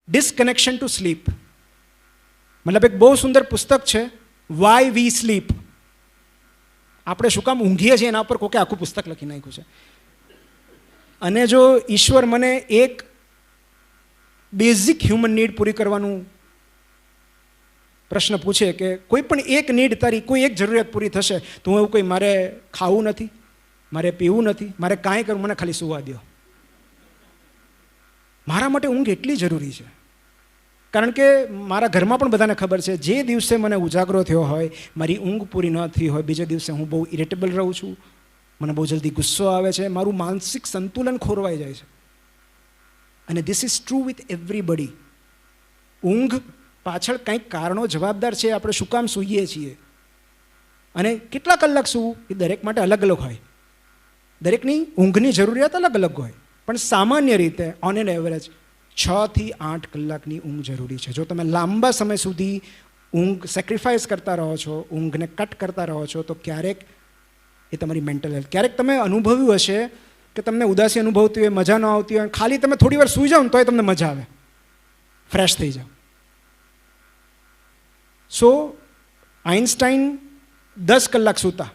Disconnection to sleep. મતલબ એક બહુ સુંદર પુસ્તક છે, વાય વી સ્લીપ. આપણે શું કામ ઊંઘીએ છીએ એના પર કોકે આખું પુસ્તક લખી નાખ્યું છે. અને જો ઈશ્વર મને એક બેઝિક હ્યુમન નીડ પૂરી કરવાનું પ્રશ્ન પૂછે કે કોઈ પણ એક નીડ તારી, કોઈ એક જરૂરિયાત પૂરી થશે, તો હું એવું કંઈ મારે ખાવું નથી, મારે પીવું નથી, મારે કાંઈ કરવું, મને ખાલી સુવા દો. મારા માટે ઊંઘ એટલી જરૂરી છે. કારણ કે મારા ઘરમાં પણ બધાને ખબર છે, જે દિવસે મને ઉજાગરો થયો હોય, મારી ઊંઘ પૂરી ન થઈ હોય, બીજા દિવસે હું બહુ ઇરિટેબલ રહું છું, મને બહુ જલ્દી ગુસ્સો આવે છે, મારું માનસિક સંતુલન ખોરવાઈ જાય છે. અને this is true with everybody. ઊંઘ પાછળ કંઈક કારણો જવાબદાર છે. આપણે શું કામ સૂઈએ છીએ અને કેટલા કલાક સૂવું એ દરેક માટે અલગ અલગ હોય. દરેકની ઊંઘની જરૂરિયાત અલગ અલગ હોય. પણ સામાન્ય રીતે ઓન એન એવરેજ 6 થી 8 કલાકની ઊંઘ જરૂરી છે. જો તમે લાંબા સમય સુધી ઊંઘ સેક્રિફાઈસ કરતા રહો છો, ઊંઘને કટ કરતા રહો છો, તો ક્યારેક એ તમારી મેન્ટલ હેલ્થ, ક્યારેક તમે અનુભવ્યું હશે કે તમને ઉદાસી અનુભવતી હોય, મજા ન આવતી હોય, ખાલી તમે થોડી વાર સૂઈ જાઓ ને તોય તમને મજા આવે, ફ્રેશ થઈ જાઓ. સો આઇન્સ્ટાઈન 10 કલાક સૂતા,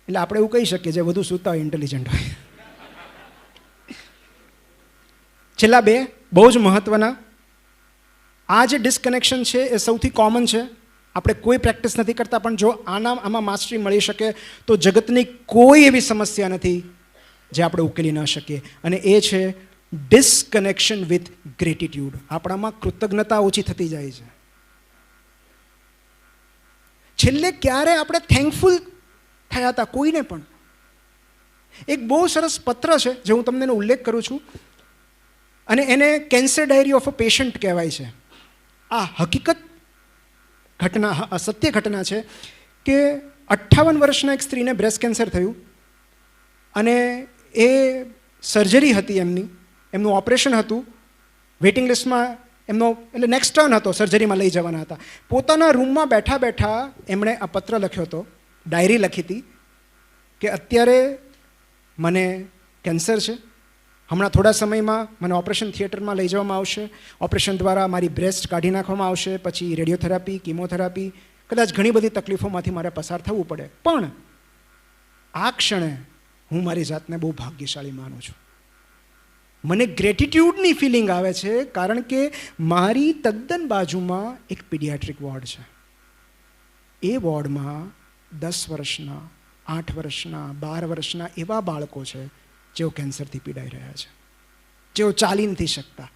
એટલે આપણે એવું કહી શકીએ જે વધુ સૂતા હોય ઇન્ટેલિજન્ટ હોય. છેલ્લા 2 બહુ જ મહત્વના. આ જે ડિસ્કનેક્શન છે એ સૌથી કોમન છે. આપણે કોઈ પ્રેક્ટિસ નથી કરતા, પણ જો આમાં માસ્ટરી મળી શકે તો જગતની કોઈ એવી સમસ્યા નથી જે આપણે ઉકેલી ન શકીએ. અને એ છે ડિસ્કનેક્શન વિથ ગ્રેટિટ્યૂડ. આપણામાં કૃતજ્ઞતા ઓછી થતી જાય છે. છેલ્લે ક્યારે આપણે થેન્કફુલ થયા હતા કોઈને પણ? એક બહુ સરસ પત્ર છે જે હું તમને એનો ઉલ્લેખ કરું છું, અને એને cancer diary of a patient કહેવાય છે. આ હકીકત ઘટના, સત્ય ઘટના છે કે 58 વર્ષના એક સ્ત્રીને બ્રેસ્ટ કેન્સર થયું, અને એ સર્જરી હતી એમનું ઓપરેશન હતું. વેઇટિંગ લિસ્ટમાં એમનો એટલે નેક્સ્ટ ટર્ન હતો, સર્જરીમાં લઈ જવાના હતા. પોતાના રૂમમાં બેઠા બેઠા એમણે આ પત્ર લખ્યો હતો, ડાયરી લખી હતી કે અત્યારે મને કેન્સર છે, હમણાં થોડા સમયમાં મને ઓપરેશન થિયેટરમાં લઈ જવામાં આવશે, ઓપરેશન દ્વારા મારી બ્રેસ્ટ કાઢી નાખવામાં આવશે, પછી રેડિયોથેરાપી, કિમોથેરાપી, કદાચ ઘણી બધી તકલીફોમાંથી મારે પસાર થવું પડે, પણ આ ક્ષણે હું મારી જાતને બહુ ભાગ્યશાળી માનું છું. મને ગ્રેટિટ્યૂડની ફિલિંગ આવે છે, કારણ કે મારી તદ્દન બાજુમાં એક પીડિયાટ્રિક વોર્ડ છે. એ વોર્ડમાં 10 વર્ષના, 8 વર્ષના, 12 વર્ષના એવા બાળકો છે જેઓ કેન્સરથી પીડાઈ રહ્યા છે, જેઓ ચાલી નથી શકતા,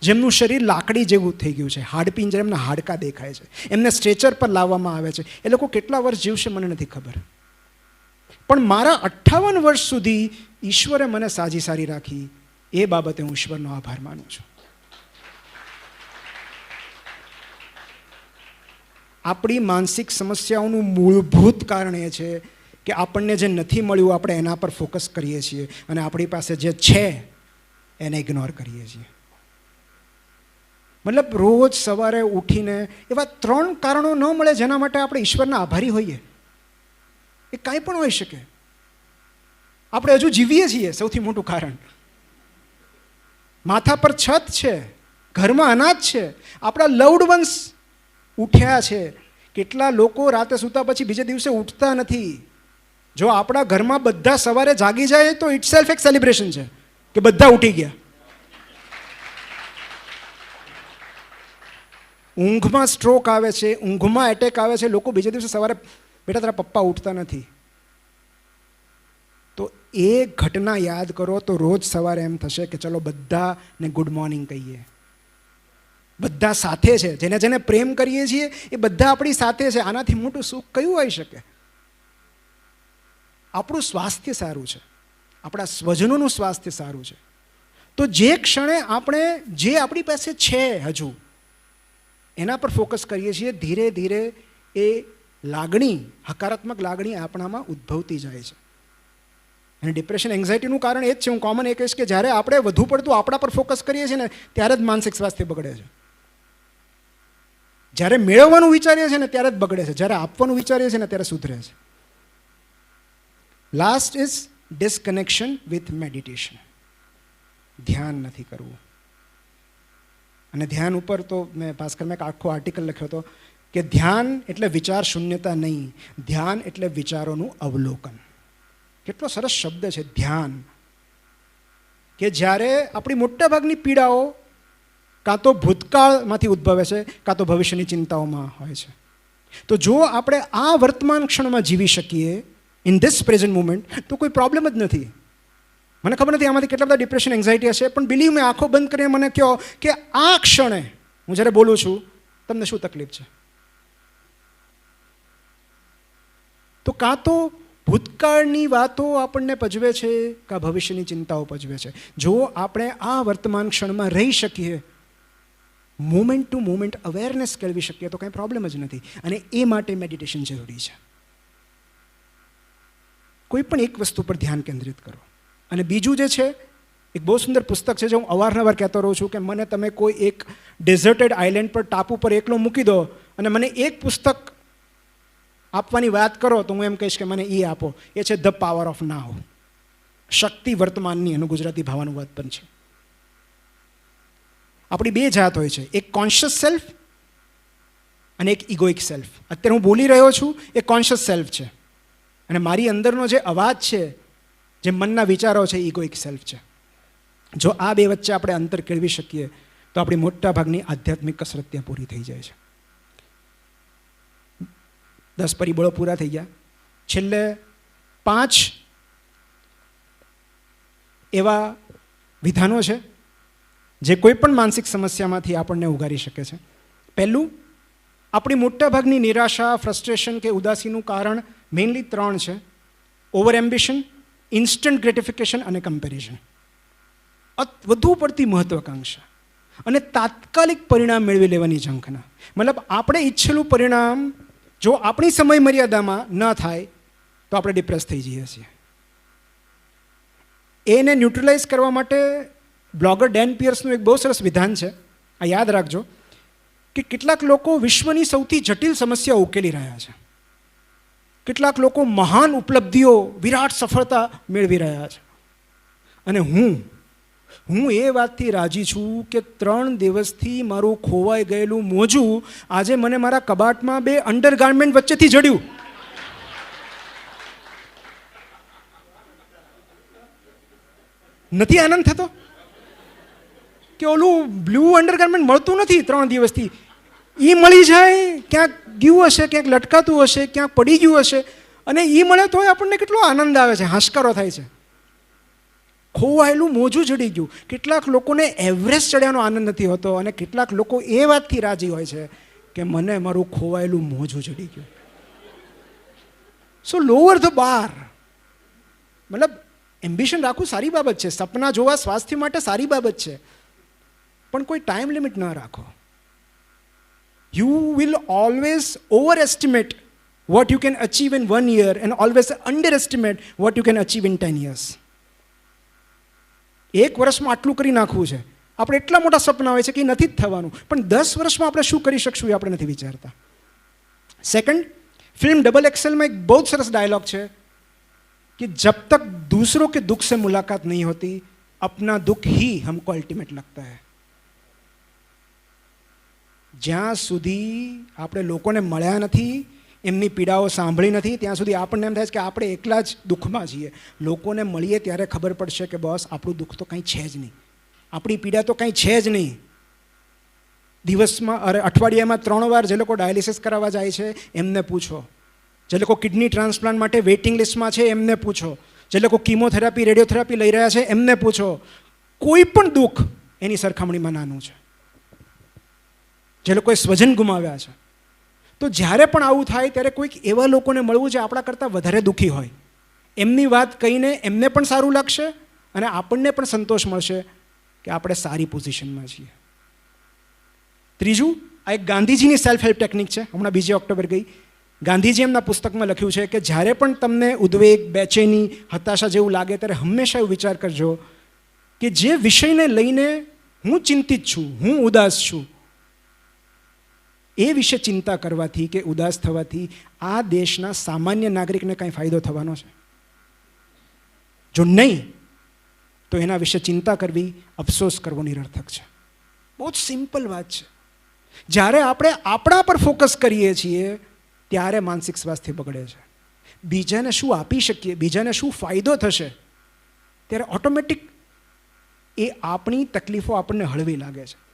જેમનું શરીર લાકડી જેવું થઈ ગયું છે, હાડપિંજર, એમના હાડકાં દેખાય છે, એમને સ્ટ્રેચર પર લાવવામાં આવે છે. એ લોકો કેટલા વર્ષ જીવશે મને નથી ખબર, પણ મારા 58 વર્ષ સુધી ઈશ્વરે મને સારી રાખી. એ બાબતે હું ઈશ્વરનો આભાર માનું છું. આપણી માનસિક સમસ્યાઓનું મૂળભૂત કારણ એ છે કે આપણને જે નથી મળ્યું આપણે એના પર ફોકસ કરીએ છીએ, અને આપણી પાસે જે છે એને ઇગ્નોર કરીએ છીએ. મતલબ રોજ સવારે ઉઠીને એવા 3 કારણો ન મળે જેના માટે આપણે ઈશ્વરના આભારી હોઈએ. એ કાંઈ પણ હોઈ શકે. આપણે હજુ જીવીએ છીએ, સૌથી મોટું કારણ. માથા પર છત છે, ઘરમાં અનાજ છે, આપણા લવ્ડ વન્સ ઉઠ્યા છે. કેટલા લોકો રાતે સૂતા પછી બીજે દિવસે ઉઠતા નથી. જો આપણા ઘરમાં બધા સવારે જાગી જાય તો ઇટ સેલ્ફ એક સેલિબ્રેશન છે કે બધા ઉઠી ગયા. ઊંઘમાં સ્ટ્રોક આવે છે, ઊંઘમાં એટેક આવે છે, લોકો બીજે દિવસે સવારે બેટા તારા પપ્પા ઉઠતા નથી. તો એ ઘટના યાદ કરો તો રોજ સવારે એમ થશે કે ચલો બધાને ગુડ મોર્નિંગ કહીએ. બધા સાથે છે, જેને જેને પ્રેમ કરીએ છીએ એ બધા આપણી સાથે છે. આનાથી મોટું સુખ કયું હોઈ શકે? આપણું સ્વાસ્થ્ય સારું છે, આપણા સ્વજનોનું સ્વાસ્થ્ય સારું છે. તો જે ક્ષણે આપણે જે આપણી પાસે છે હજુ એના પર ફોકસ કરીએ છીએ, ધીરે ધીરે એ લાગણી, હકારાત્મક લાગણી આપણામાં ઉદ્ભવતી જાય છે. અને ડિપ્રેશન, એન્ઝાયટીનું કારણ એ જ છે. હું કોમન એ કહીશ કે જ્યારે આપણે વધુ પડતું આપણા પર ફોકસ કરીએ છીએ ને ત્યારે જ માનસિક સ્વાસ્થ્ય બગડે છે. જ્યારે મેળવવાનું વિચારીએ છીએ ને ત્યારે જ બગડે છે, જ્યારે આપવાનું વિચારીએ છીએ ને ત્યારે સુધરે છે. Last is disconnection with meditation. ધ્યાન નથી કરવું. અને ધ્યાન ઉપર તો મેં ભાસ્કરમાં એક આખો આર્ટિકલ લખ્યો હતો કે ધ્યાન એટલે વિચાર શૂન્યતા નહીં, ધ્યાન એટલે વિચારોનું અવલોકન. કેટલો સરસ શબ્દ છે ધ્યાન. કે જ્યારે આપણી મોટાભાગની પીડાઓ કાં તો ભૂતકાળમાંથી ઉદ્ભવે છે કાં તો ભવિષ્યની ચિંતાઓમાં હોય છે. તો જો આપણે આ વર્તમાન ક્ષણમાં જીવી શકીએ, ઇન ધીસ પ્રેઝન્ટ મુમેન્ટ, તો કોઈ પ્રોબ્લેમ જ નથી. મને ખબર નથી આમાંથી કેટલા બધા ડિપ્રેશન, એન્ઝાઇટી હશે, પણ બિલીવ મે, આંખો બંધ કરીને મને કહો કે આ ક્ષણે હું જ્યારે બોલું છું તમને શું તકલીફ છે, તો કાં તો ભૂતકાળની વાતો આપણને પજવે છે કાં ભવિષ્યની ચિંતાઓ પજવે છે. જો આપણે આ વર્તમાન ક્ષણમાં રહી શકીએ, મોમેન્ટ ટુ મોમેન્ટ અવેરનેસ કેળવી શકીએ, તો કંઈ પ્રોબ્લેમ જ નથી. અને એ માટે મેડિટેશન જરૂરી છે. કોઈ પણ એક વસ્તુ પર ધ્યાન કેન્દ્રિત કરો. અને બીજું જે છે, એક બહુ સુંદર પુસ્તક છે જે હું અવારનવાર કહેતો રહું છું કે મને તમે કોઈ એક ડેઝર્ટેડ આઇલેન્ડ પર, ટાપુ પર એકલો મૂકી દો અને મને એક પુસ્તક આપવાની વાત કરો તો હું એમ કહીશ કે મને એ આપો. એ છે ધ પાવર ઓફ નાવ, શક્તિ વર્તમાનની. એનું ગુજરાતી ભાવાનુવાદ પણ છે. આપણી બે જાત હોય છે, એક કોન્શિયસ સેલ્ફ અને એક ઇગોઇક સેલ્ફ. અત્યારે હું બોલી રહ્યો છું એ કોન્શિયસ સેલ્ફ છે, અને મારી અંદરનો જે અવાજ છે, જે મનના વિચારો છે, ઇગોઇક સેલ્ફ છે. જો આ બે વચ્ચે આપણે અંતર કેળવી શકીએ તો આપણી મોટાભાગની આધ્યાત્મિક કસરત ત્યાં પૂરી થઈ જાય છે. 10 પરિબળો પૂરા થઈ ગયા. છેલ્લે 5 એવા વિધાનો છે જે કોઈ પણ માનસિક સમસ્યામાંથી આપણને ઉગારી શકે છે. પહેલું, આપણી મોટાભાગની નિરાશા, ફ્રસ્ટ્રેશન કે ઉદાસીનું કારણ મેઇનલી 3 છે: ઓવર એમ્બિશન, ઇન્સ્ટન્ટ ગ્રેટિફિકેશન અને કમ્પેરિઝન. વધુ પડતી મહત્વાકાંક્ષા અને તાત્કાલિક પરિણામ મેળવી લેવાની ઝંખના. મતલબ આપણે ઈચ્છેલું પરિણામ જો આપણી સમય મર્યાદામાં ન થાય તો આપણે ડિપ્રેસ થઈ જઈએ છીએ. એને ન્યુટ્રલાઇઝ કરવા માટે બ્લોગર ડેન પિયર્સનું એક બહુ સરસ વિધાન છે. આ યાદ રાખજો કે કેટલાક લોકો વિશ્વની સૌથી જટિલ સમસ્યાઓ ઉકેલી રહ્યા છે, કેટલાક લોકો મહાન ઉપલબ્ધિઓ, વિરાટ સફળતા મેળવી રહ્યા છે, અને હું એ વાતથી રાજી છું કે 3 દિવસથી મારું ખોવાઈ ગયેલું મોજું આજે મને મારા કબાટમાં 2 અંડરગાર્મેન્ટ વચ્ચેથી જડ્યું. નથી આનંદ થતો કે ઓલું બ્લુ અંડરગાર્મેન્ટ મળતું નથી 3 દિવસથી, એ મળી જાય, ક્યાંક ગયું હશે, ક્યાંક લટકાતું હશે, ક્યાંક પડી ગયું હશે, અને એ મળે તોય આપણને કેટલો આનંદ આવે છે, હાશકારો થાય છે. ખોવાયેલું મોજું જડી ગયું. કેટલાક લોકોને એવરેસ્ટ ચડ્યાનો આનંદ નથી હોતો, અને કેટલાક લોકો એ વાતથી રાજી હોય છે કે મને મારું ખોવાયેલું મોજું જડી ગયું. સો લોઅર ધ બાર. મતલબ એમ્બિશન રાખવું સારી બાબત છે, સપના જોવા સ્વાસ્થ્ય માટે સારી બાબત છે, પણ કોઈ ટાઈમ લિમિટ ન રાખો. You will always over estimate what you can achieve in 1 year and always underestimate what you can achieve in 10 years. 1 વર્ષમાં આટલું કરી નાખવું છે, આપણે એટલા મોટા સપના હોય છે કે એ નથી જ થવાનું, પણ 10 વર્ષમાં આપણે શું કરી શકશું એ આપણે નથી વિચારતા. સેકન્ડ, ફિલ્મ ડબલ એક્સેલમાં એક બહુ સરસ ડાયલોગ છે कि जब तक दूसरों के दुख से मुलाकात नहीं होती अपना दुख ही हमको अल्टीमेट लगता है. જ્યાં સુધી આપણે લોકોને મળ્યા નથી, એમની પીડાઓ સાંભળી નથી, ત્યાં સુધી આપણને એમ થાય છે કે આપણે એકલા જ દુઃખમાં છીએ. લોકોને મળીએ ત્યારે ખબર પડશે કે બસ આપણું દુઃખ તો કંઈ છે જ નહીં, આપણી પીડા તો કંઈ છે જ નહીં. દિવસમાં અઠવાડિયામાં 3 વાર જે લોકો ડાયાલિસિસ કરાવવા જાય છે એમને પૂછો, જે લોકો કિડની ટ્રાન્સપ્લાન્ટ માટે વેઇટિંગ લિસ્ટમાં છે એમને પૂછો, જે લોકો કીમોથેરાપી, રેડિયોથેરાપી લઈ રહ્યા છે એમને પૂછો. કોઈ પણ દુઃખ એની સરખામણીમાં નાનું છે. જે લોકોએ સ્વજન ગુમાવ્યા છે, તો જ્યારે પણ આવું થાય ત્યારે કોઈક એવા લોકોને મળવું જે આપણા કરતાં વધારે દુઃખી હોય, એમની વાત કહીને એમને પણ સારું લાગશે અને આપણને પણ સંતોષ મળશે કે આપણે સારી પોઝિશનમાં છીએ. ત્રીજું, આ એક ગાંધીજીની સેલ્ફ હેલ્પ ટેકનિક છે, હમણાં 2 ઓક્ટોબર ગઈ. ગાંધીજી એમના પુસ્તકમાં લખ્યું છે કે જ્યારે પણ તમને ઉદ્વેગ, બેચેની, હતાશા જેવું લાગે ત્યારે હંમેશા એવું વિચાર કરજો કે જે વિષયને લઈને હું ચિંતિત છું, હું ઉદાસ છું, એ વિશે ચિંતા કરવાથી કે ઉદાસ થવાથી આ દેશના સામાન્ય નાગરિકને કાંઈ ફાયદો થવાનો છે? જો નહીં તો એના વિશે ચિંતા કરવી, અફસોસ કરવો નિરર્થક છે. બહુ જ સિમ્પલ વાત છે. જ્યારે આપણે આપણા પર ફોકસ કરીએ છીએ ત્યારે માનસિક સ્વાસ્થ્ય બગડે છે. બીજાને શું આપી શકીએ, બીજાને શું ફાયદો થશે, ત્યારે ઓટોમેટિક એ આપણી તકલીફો આપણને હળવી લાગે છે.